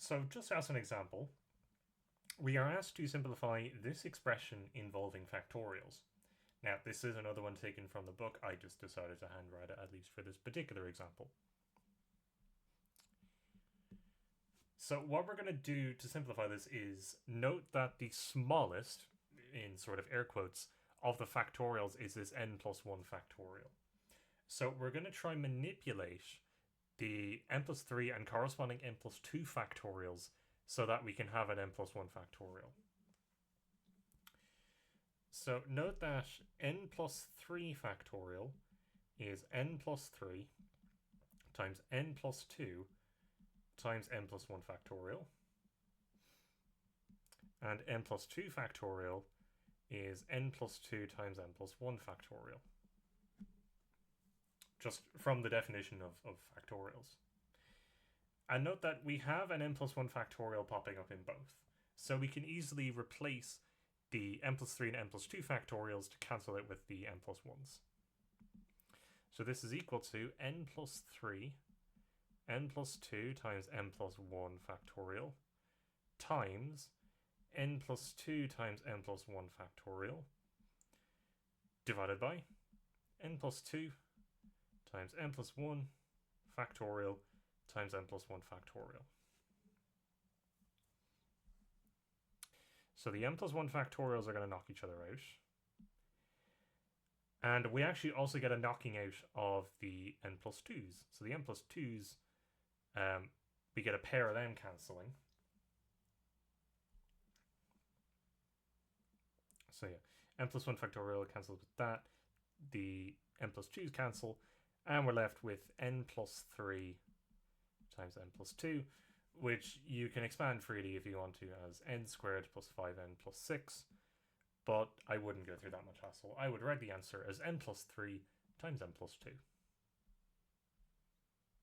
So just as an example, we are asked to simplify this expression involving factorials. Now, this is another one taken from the book. I just decided to handwrite it, at least for this particular example. So what we're going to do to simplify this is note that the smallest, in sort of air quotes, of the factorials is this n plus 1 factorial. So we're going to try and manipulate the n plus 3 and corresponding n plus 2 factorials so that we can have an n plus 1 factorial. So note that n plus 3 factorial is n plus 3 times n plus 2 times n plus 1 factorial. And n plus 2 factorial is n plus 2 times n plus 1 factorial. Just from the definition of factorials. And note that we have an n plus 1 factorial popping up in both. So we can easily replace the n plus 3 and n plus 2 factorials to cancel it with the n plus 1s. So this is equal to n plus 3, n plus 2 times n plus 1 factorial times n plus 2 times n plus 1 factorial divided by n plus 2 times n plus 1 factorial times n plus 1 factorial. So the n plus 1 factorials are going to knock each other out. And we actually also get a knocking out of the n plus 2s. So the n plus 2s, we get a pair of them cancelling. So yeah, n plus 1 factorial cancels with that. The n plus 2s cancel. And we're left with n plus 3 times n plus 2, which you can expand freely if you want to as n squared plus 5n plus 6. But I wouldn't go through that much hassle. I would write the answer as n plus 3 times n plus 2.